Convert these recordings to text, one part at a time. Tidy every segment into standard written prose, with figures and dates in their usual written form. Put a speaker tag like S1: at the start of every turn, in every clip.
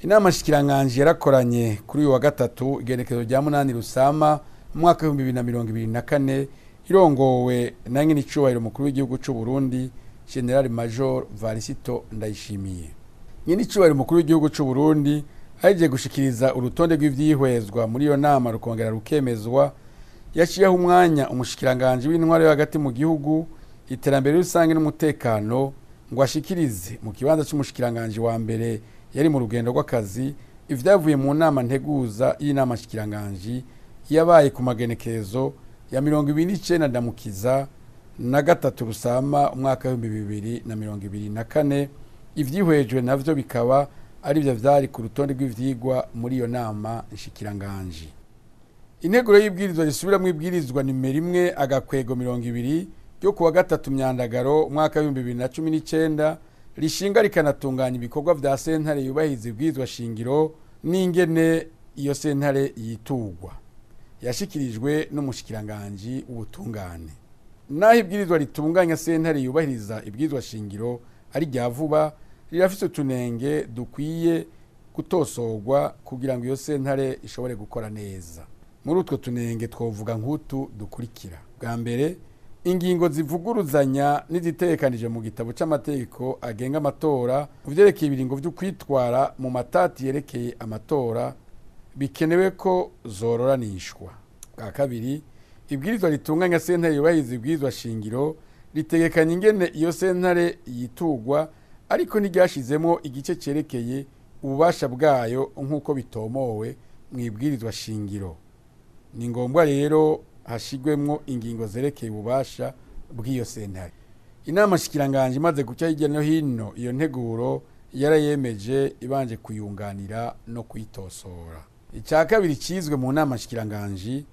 S1: Inama shikiranganje yarakoranye kuri uyu wa gatatu igenekezo rya 8 Rusama mu mwaka wa 2024 irongowe na nyenicubahiro mukuru w'igihugu cy'u Burundi General Major Varisito Ndayishimiye. Nyenicubahiro mukuru w'igihugu cy'u Burundi aje gushikiriza urutonde rw'ivyihwezwa muri iyo nama rukongera rukemezwa, yaciyeho umwanya umushikiranganje w'intwaro yo hagati mu gihugu, iterambere rusange n'umutekano ngo ashikirize mu kibanza cy'umushikiranganje wa mbere yari mu rugendo rw'akazi ivyavuye mu nama nteguza y'inama shikiranganje yabaye ku magenekezo ya 29 ndamukiza na gatatu Rusama umwaka wa 2024. Ivyihwejwe navyo bikaba ari byo vyari ku rutonde rw'ivyigwa muri iyo nama shikiranganje. Integuro y'ibwirizwa risubira mu ibwirizwa nimero 1 agakwego 20 ryo kuwa gatatu Myandagaro umwaka wa 2019 rishinga rikanatunganya ibikorwa vya sentare yubahiza ibwirizwa shingiro n'ingene iyo sentare yitugwa, yashikirijwe n'umushikiranganje ubutungane. Naho ibwirizwa ritunganya sentare yubahiriza ibwirizwa shingiro ari rya vuba, rirafise utunenge dukwiye gutosorwa kugira ngo iyo sentare ishobore gukora neza. Muri utwo tunenge twovuga nk'utu dukurikira: bwa mbere, ingingo zivuguruzanya n'izitekanije mu gitabo c'amategeko agenga amatora kuvyerekeye ibiringo vyo kwitwara mu matati yerekeye amatora bikenewe ko zororanishwa. Bwa kabiri, ibwirizwa ritunganya sentare yubahiza ibwirizwa shingiro ritegekanya ingene iyo sentare yitugwa, ariko ntiryashizemo igice cerekeye ububasha bwayo nk'uko bitomowe mu ibwirizwa shingiro. Ni ngombwa rero hashigwemwo ingingo zerekeye ububasha bw'iyo sentare. Inama shikiranganje imaze guca hirya no hino iyo nteguro yarayemeje ibanje kuyunganira no kuyitosora. Icya kabiri cizwe mu nama shikiranganje,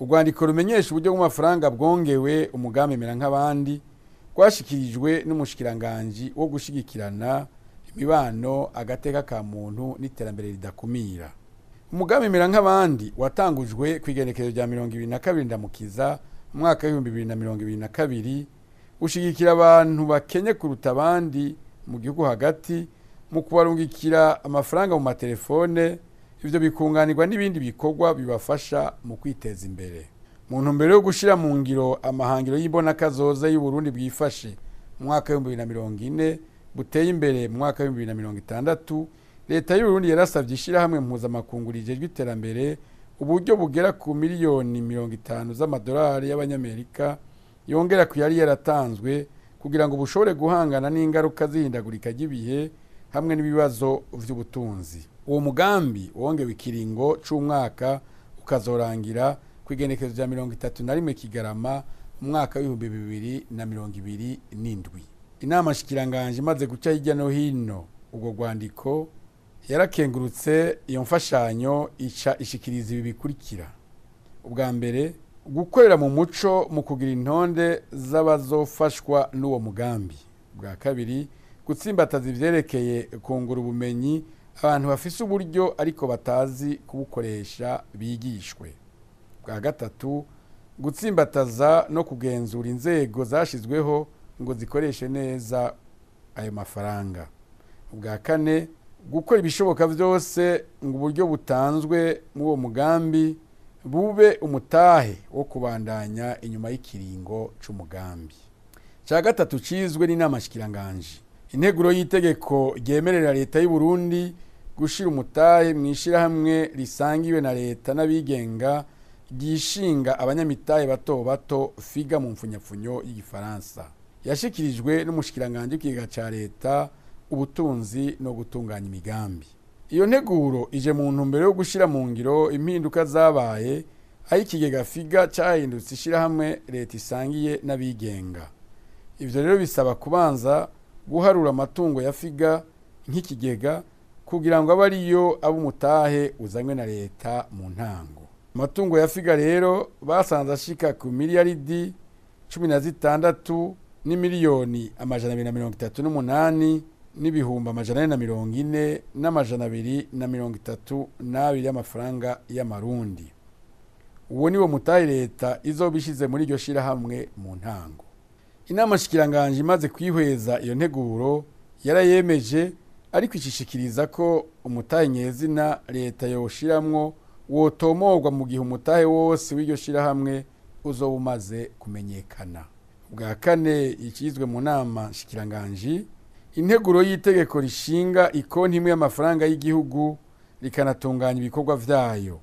S1: urwandiko rumenyesha uburyo bw'amafaranga bwongewe umugambi mera nk'abandi rwashikirijwe n'umushikiranganje wo gushigikirana imibano agateka ka muntu n'iterambere ridakumira. Umugambi mera nk'abandi watangujwe kwigenekezo rya 2022 ndamukiza umwaka wa 2022 ushigikira abantu bakenye kuruta abandi mu gihugu hagati mu kubarungikira amafaranga mu matelefone, ivyo bikunganirwa n'ibindi bikorwa bibafasha mu kwiteza imbere. Mu ntumbero yo gushira mu ngiro amahangiro y'imbona kazoza y'u Burundi bwifashe mu mwaka wa 2040 buteye imbere mu mwaka wa 2060, leta y'u Burundi yarasavye ishirahamwe mpuzamakungu rijejwe iterambere uburyo bugera ku miliyoni 50 z'amadolari y'abanyamerika yongera ku yari yaratanzwe kugira ngo bushobore guhangana n'ingaruka zihindagurika ry'ibihe hamwe n'ibibazo vy'ubutunzi. Uwo mugambi wongewe ikiringo c'umwaka ukazorangira kwigenekezo rya 31 Kigarama mu mwaka wa 2027. Inama shikiranganje imaze guca hirya no hino ubwo rwandiko yarakengurutse iyo mfashanyo ica ishikiriza ibi bikurikira: ubwa mbere, gukorera mu muco mu kugira intonde z'abazofashwa n'uwo mugambi. Bwa kabiri, gutsimbataza ivyerekeye kungura ubumenyi abantu bafise uburyo ariko batazi kubukoresha bigishwe. Bwa gatatu, gutsimbataza no kugenzura inzego zashizweho ngo zikoreshe neza ayo mafaranga. Ubwa kane, gukora ibishoboka vyose ngo uburyo butanzwe mu uwo mugambi bube umutahe wo kubandanya inyuma y'ikiringo c'umugambi. Ca gatatu cizwe n'inama shikiranganje, integuro y'itegeko ryemerera leta y'u Burundi gushira umutahe mw'ishirahamwe risangiwe na leta n'abigenga ryishinga abanyamitahe bato bato figa mu mfunyapfunyo y'igifaransa, yashikirijwe n'umushikiranganje w'ikigega ca leta ubutunzi no gutunganya imigambi. Iyo nteguro ije mu ntumbero yo gushira mu ngiro impinduka zabaye aho ikigega figa cahindutse ishirahamwe leta isangiye n'abigenga. Ivyo rero bisaba kubanza guharura amatungo ya figa nk'ikigega kugira ngo abe ariyo ab'umutahe uzanywe na leta mu ntango. Amatungo ya figa rero basanze ashika ku miliyaridi 16 n'imiliyoni 238 n'ibihumbi 440 n'amajana 232 y'amafaranga y'amarundi. Uwo niwo mutahe leta izobishize muri iryo shirahamwe mu ntango. Inama shikiranganje imaze kwihweza iyo nteguro yarayemeje ariko ishishikiriza ko umutahe nyezina leta yoshiramwo wotomorwa mu gihe umutahe wose w'iryo shirahamwe uzoba umaze kumenyekana. Bwa kane, ikizwe mu nama shikiranganji, integuro y'itegeko rishinga ikonti imwe y'amafaranga y'igihugu rikanatunganya ibikorwa vyayo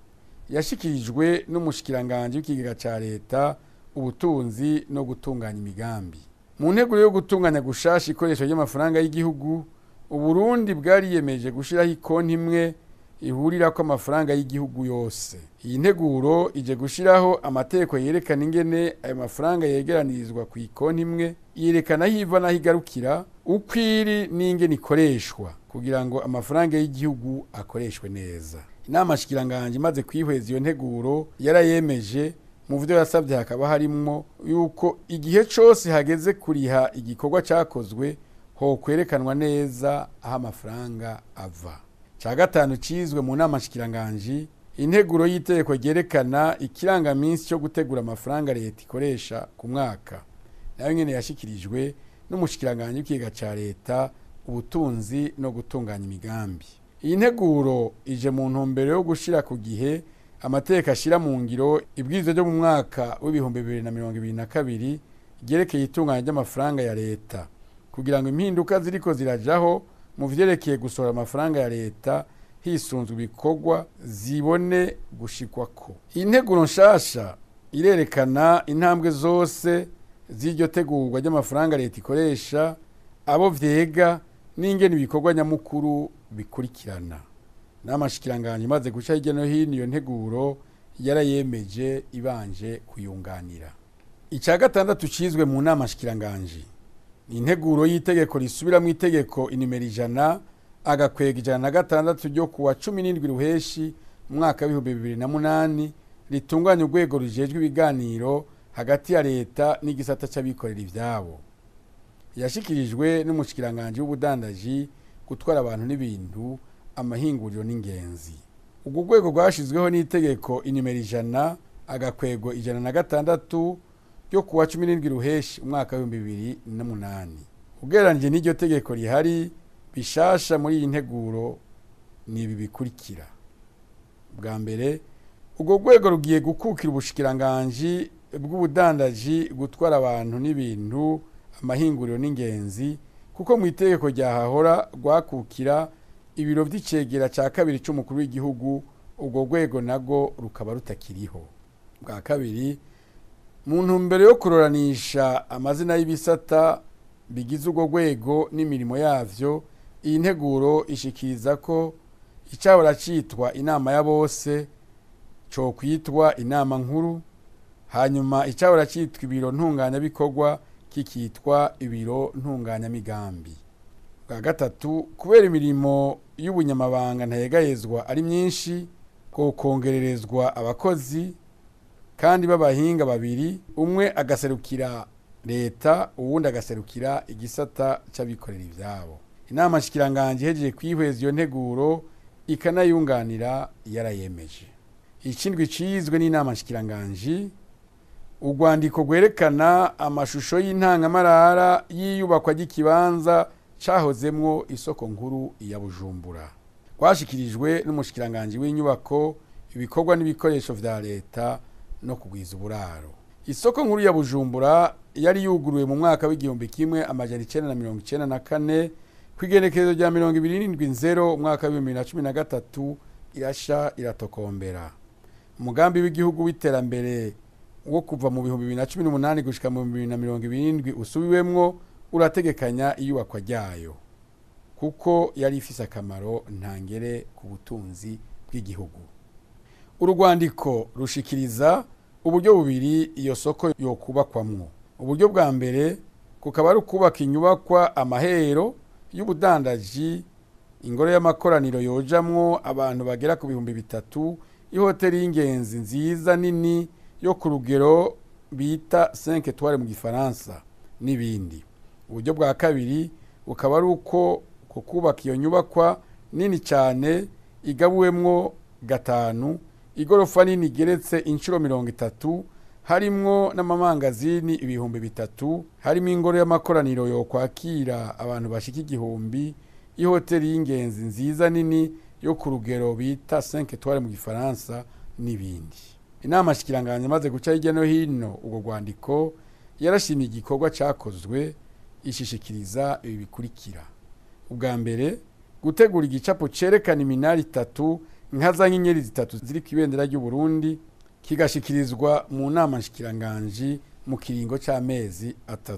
S1: yashikirijwe n'umushikiranganji w'ikigega ca leta, ubutunzi no gutunganya imigambi. Mu nteguro yo gutunganya gushasha ikoresho ry'amafaranga y'igihugu, Uburundi bwariyemeje gushiraho ikonti imwe ihurirako amafaranga y'igihugu yose. Iyi nteguro ije gushiraho amategeko yerekana ingene ayo mafaranga yegeranirizwa ku ikonti imwe, yerekana aho iva n'aho igarukira, uko iri n'ingene ikoreshwa kugira ngo amafaranga y'igihugu akoreshwe neza. Inama shikiranganji imaze kwihweza iyo nteguro yarayemeje, mu vyo yasavye hakaba harimwo yuko igihe cose hageze kuriha igikorwa cakozwe ho kwerekanwa neza aho amafaranga ava. Ca gatanu, cizwe mu nama shikiranganji, integuro y'itegeko ryerekana ikirangaminsi cyo gutegura amafaranga leta ikoresha ku mwaka, nayo nyene yashikirijwe n'umushikiranganji w'ikigega ca leta, ubutunzi no gutunganya imigambi. Iyi nteguro ije mu ntumbero yo gushira ku gihe amategeko ashira mu ngiro ibwirizwa ryo mu mwaka w'ibihumbi 2022 ryerekeye itunganya ry'amafaranga ya leta, kugira ngo impinduka ziriko zirajaho mu vyerekeye gusohora amafaranga ya leta hisunzwe ibikorwa zibone gushikwako. Iyi nteguro nshasha irerekana intambwe zose z'iryo tegurwa ry'amafaranga leta ikoresha, abo vyega n'ingene ibikorwa nyamukuru bikurikirana. N'amashikiranganji imaze guca hirya no hino iyo nteguro yarayemeje ibanje kuyunganira. Ica gatandatu, cizwe mu nama shikiranganji, ni integuro y'itegeko risubiramwo itegeko inimero 100/106 ryo kuwa 17 Ruheshi umwaka w'ibihumbi 2008 ritunganya urwego rujejwe ibiganiro hagati ya leta n'igisata c'abikorera ivyabo. Yashikirijwe n'umushikiranganji w'ubudandaji, gutwara abantu n'ibintu, amahinguriro n'ingenzi. Urwo rwego rwashizweho n'itegeko inimero 100/106 ryo kuwa 17 Ruheshi umwaka w'ibihumbi 2008. Ugereranije n'iryo tegeko rihari, bishasha muri iyi nteguro ni ibi bikurikira. Bwa mbere, urwo rwego rugiye gukukira ubushikiranganji bw'ubudandaji, gutwara abantu n'ibintu, amahinguriro n'ingenzi, kuko mu itegeko ryahahora rwakukira ibiro vy'icegera ca kabiri c'umukuru w'igihugu, urwo rwego nago rukaba rutakiriho. Bwa kabiri, mu ntumbero yo kuroranisha amazina y'ibisata bigize urwo rwego n'imirimo yavyo, iyi nteguro ishikiriza ko icahora citwa inama ya bose co kwitwa inama nkuru, hanyuma icahora citwa ibiro ntunganyabikorwa kikitwa ibiro ntunganyamigambi. Bwa gatatu, kubera imirimo y'ubunyamabanga ntayegayezwa ari myinshi, bwo kongererezwa abakozi kandi b'abahinga babiri, umwe agaserukira leta, uwundi agaserukira igisata c'abikorera ivyabo. Inama shikiranganji hejeje kwihweza iyo nteguro ikanayunganira yarayemeje. Ikindwi, cizwe n'inama shikiranganji, urwandiko rwerekana amashusho y'intangamarara y'iyubakwa ry'ikibanza cahozemwo isoko nkuru ya Bujumbura. Rwashikirijwe n'umushikiranganji w'inyubako, ibikorwa n'ibikoresho vya leta no kugwiza uburaro. Isoko nkuru ya Bujumbura yari yuguruwe mu mwaka w'igihumbi 1994 kw'igenekerezo rya 27/0 umwaka wa 2013, irasha iratokombera. Umugambi w'igihugu w'iterambere wo kuva mu 2018 gushika mu 2027 usubiwemwo urategekanya iyubakwa ryayo, kuko yari ifise akamaro ntangere ku butunzi bw'igihugu. Urwandiko rushikiriza uburyo bubiri iyo soko yokubakwamwo. Uburyo bwa mbere kukaba ari ukubaka inyubakwa amahero y'ubudandaji, ingoro y'amakoraniro yojamwo abantu bagera ku 3,000, ihoteli y'ingenzi nziza nini yo ku rugero bita 5 étoiles mu gifaransa n'ibindi. Uburyo bwa kabiri bukaba ari uko kubaka iyo nyubakwa nini cyane igabuwemwo gatanu, igorofa nini igeretse inshuro 30, harimwo n'amamangazini 3,000, harimo ingoro y'amakoraniro yo kwakira abantu bashika 1,000, ihoteli y'ingenzi nziza nini yo ku rugero bita 5 étoiles mu gifaransa n'ibindi. Inama shikiranganje maze guca hirya no hino ubwo rwandiko yarashimye igikorwa cyakozwe ishishikiriza ibi bikurikira: ubwa mbere, gutegura igicapo cerekana iminara 3 nka za nyenyeri 3 ziri ku ibendera ry'u Burundi kigashikirizwa mu nama shikiranganje mu kiringo c'amezi 3.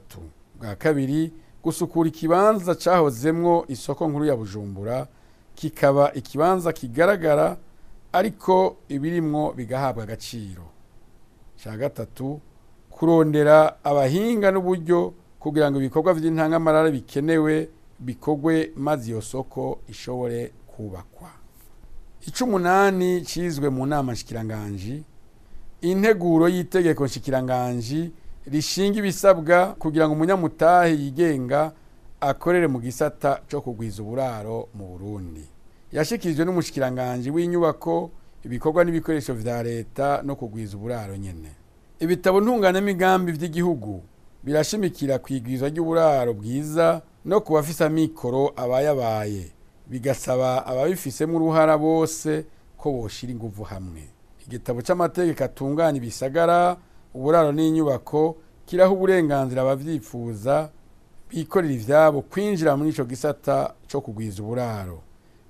S1: Bwa kabiri, gusukura ikibanza cahozemwo isoko nkuru ya Bujumbura kikaba ikibanza kigaragara ariko ibirimwo bigahabwa agaciro. Ca gatatu, kurondera abahinga n'uburyo kugira ngo ibikorwa vy'intangamarara bikenewe bikogwe maze iyo soko ishobore kubakwa. Icumunani cizwe mu nama shikiranganje integuro y'itegeko nshikiranganje rishinga ibisabwa kugira ngo umunyamutahe yigenga akorere mu gisata cyo kugwiza uburaro mu Burundi. Yashikirijwe n'umushikiranganje w'inyubako, ibikorwa n'ibikoresho vya leta no kugwiza uburaro nyene. Ibitabo ntunganyamigambi vy'igihugu birashimikira kwigwiza ry'uburaro bwiza no kubafisa amikoro abayabaye, bigasaba ababifisemo uruhara bose ko boshira inguvu hamwe. Igitabo c'amategeko atunganya ibisagara, uburaro n'inyubako kiraho uburenganzira abavyifuza bikorera ivyabo kwinjira muri ico gisata cyo kugwiza uburaro.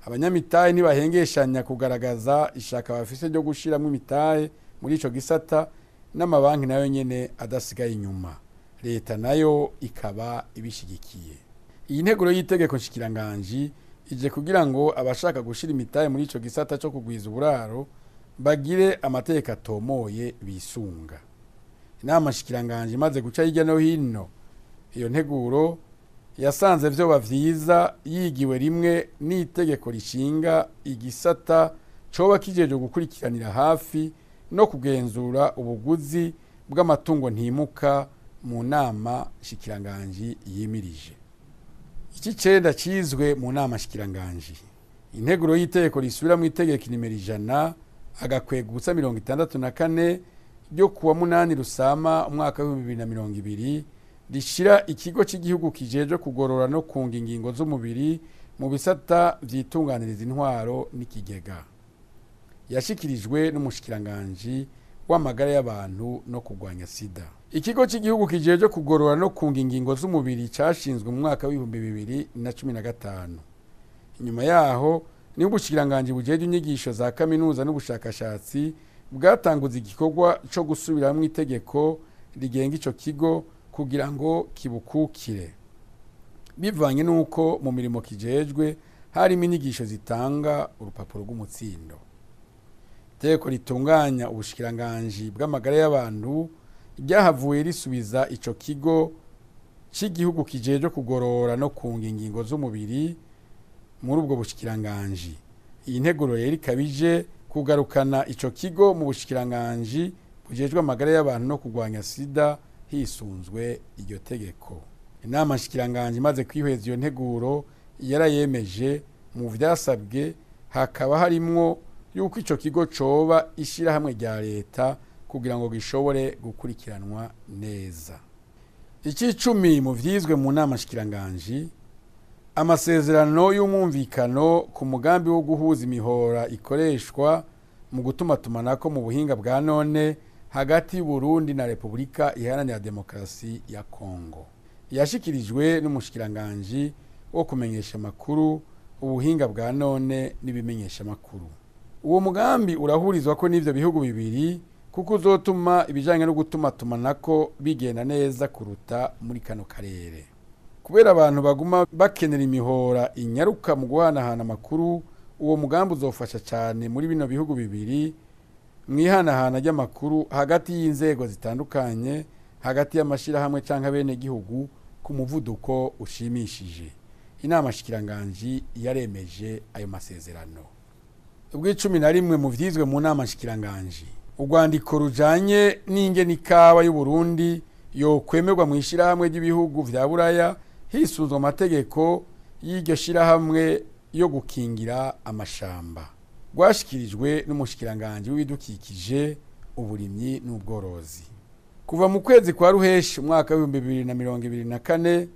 S1: Abanyamitahe ntibahengeshanya kugaragaza ishaka bafise ryo gushiramwo imitahe muri ico gisata, n'amabanki nayo nyene adasigaye inyuma. Leta nayo ikaba ibishigikiye. Iyi nteguro y'itegeko nshikiranganje ije kugira ngo abashaka gushira imitahe muri ico gisata cyo kugwiza uburaro bagire amategeko atomoye bisunga. Inama shikiranganje imaze guca hirya no hino iyo nteguro yasanze vyoba vyiza yigiwe rimwe n'itegeko rishinga igisata coba kijeje gukurikiranira hafi no kugenzura ubuguzi bw'amatungo ntimuka mu nama shikiranganje yimirije. Iki cenda cizwe mu nama shikiranganje integuro y'itegeko risubira mu itegeko nimero 100 agakwegutsa 64 ryo kuwa 8 Rusama umwaka wa 2020 rishira ikigo cy'igihugu kijeje kugorora no kunga ingingo z'umubiri mu bisata vyitunganiriza intwaro n'ikigega. Yashikirijwe n'umushikiranganje w'amagara y'abantu no kugwanya sida. Ikigo cy'igihugu kijeje kugorora no kunga ingingo z'umubiri cyashinzwe mu mwaka wa 2015. Inyuma yaho ni ubushikiranganje bujeje inyigisho za kaminuza n'ubushakashatsi bwatanguza igikorwa cyo gusubiramwo itegeko rigenga ico kigo kugira ngo kibukukire. Bivanye nuko mu mirimo kijejwe harimo inyigisho zitanga urupapuro rw'umutsindo. Itegeko ritunganya ubushikiranganje bw'amagara y'abantu ryahavuye risubiza ico kigo cy'igihugu kijeje kugorora no kunga ingingo z'umubiri muri ubwo bushikiranganje. Iyi nteguro rero ikabije kugarukana ico kigo mu bushikiranganje bujejwe amagara y'abantu no kugwanya sida hisunzwe iryo tegeko. Inama shikiranganje imaze kwihweza iyo nteguro yarayemeje mu vyasabwe hakaba harimwo yuko ico kigo coba ishira hamwe rya leta kugira ngo gishobore gukurikiranwa neza. Icicumi mu vyizwe mu nama shikiranganje amasezerano y'umumvikano ku mugambi wo guhuza imihora ikoreshwa mu gutumatumanako mu buhinga bwa none hagati y'u Burundi na Republika Iharanira Demokarasi ya Kongo. Yashikirijwe n'umushikiranganje wo kumenyesha makuru, ubuhinga bwa none n'ibimenyesha makuru. Uwo mugambi urahurizwa ko n'ivyo bihugu bibiri kuko uzotuma ibijanye no gutumatumanako bigenda neza kuruta muri kano karere. Kubera abantu baguma bakenera imihora inyaruka mu guhanahana amakuru, uwo mugambi uzofasha cyane muri bino bihugu bibiri mwihanahana ry'amakuru hagati y'inzego zitandukanye, hagati y'amashirahamwe canke bene gihugu ku muvuduko ushimishije. Inama shikiranganje yaremeje ayo masezerano. Ubwo 11 mu vyizwe mu nama shikiranganje urwandiko rujanye n'ingene ikawa y'u Burundi yo kwemerwa mu ishirahamwe ry'ibihugu vya Buraya hisuzwa amategeko y'iryo shirahamwe yo gukingira amashamba. Rwashikirijwe n'umushikiranganje w'ibidukikije, uburimyi n'ubworozi. Kuva mu kwezi kwa Ruheshi umwaka wa 2024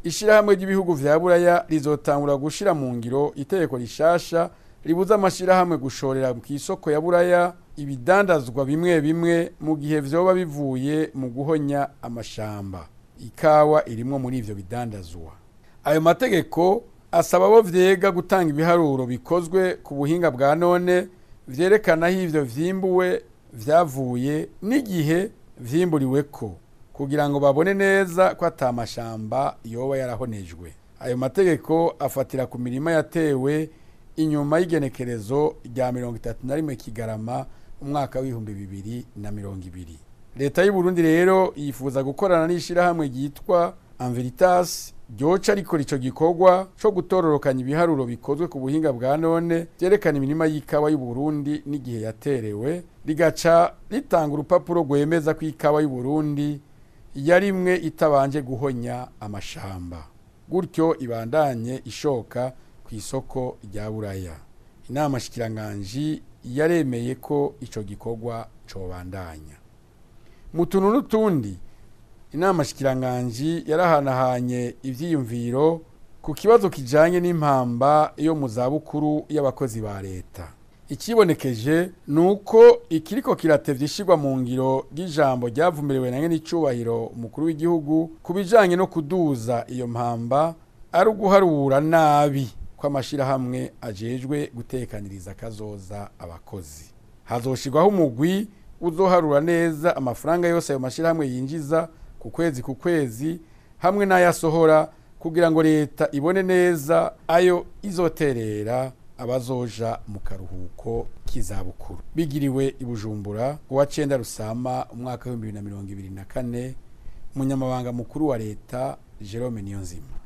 S1: ishirahamwe ry'ibihugu vya Buraya rizotangura gushira mu ngiro itegeko rishasha ribuza amashirahamwe gushorera mu isoko ya Buraya ibidandazwa bimwe bimwe mu gihe vyoba bivuye mu guhonya amashamba. Ikawa irimwo muri ivyo bidandazwa. Ayo mategeko asaba abo vyega gutanga ibiharuro bikozwe ku buhinga bwa none vyerekana aho ivyo vyimbuwe vyavuye n'igihe vyimburiweko kugira ngo babone neza ko atamashamba yoba yarahonejwe. Ayo mategeko afatira ku mirima yatewe inyuma y'igenekerezo rya 31 Kigarama umwaka w'2020. Leta y'u Burundi rero yifuza gukorana n'ishirahamwe ryitwa Enveritas ryoca rikora ico gikorwa co gutororokanya ibiharuro bikozwe ku buhinga bwa none vyerekana imirima y'ikawa y'u Burundi n'igihe yaterewe, rigaca ritanga urupapuro rwemeza ko ikawa y'u Burundi yarimwe itabanje guhonya amashamba, gutyo ibandanye ishoka ku isoko rya Buraya. Inama shikiranganji yaremeye ko ico gikorwa cobandanya. Mu tuntu n'utundi, inama shikiranganji yarahanahanye ivyiyumviro ku kibazo kijanye n'impamba yo mu zabukuru y'abakozi ba leta. Ikibonekeje nuko ikiriko kiratevya ishirwa mu ngiro ry'ijambo ryavumerewe na nyenicubahiro umukuru w'igihugu kubijanye no kuduza iyo mpamba ari uguharura nabi kw'amashirahamwe ajejwe gutekaniriza kazoza abakozi. Hazoshirwaho umugwi uzoharura neza amafaranga yose ayo mashirahamwe yinjiza ku kwezi hamwe n'ayasohora kugira ngo leta ibone neza ayo izoterera abazoja mu karuhuko k'izabukuru. Bigiriwe i Bujumbura kuwa 9 Rusama umwaka w'2024, umunyamabanga mukuru wa leta Jerome Niyonzima.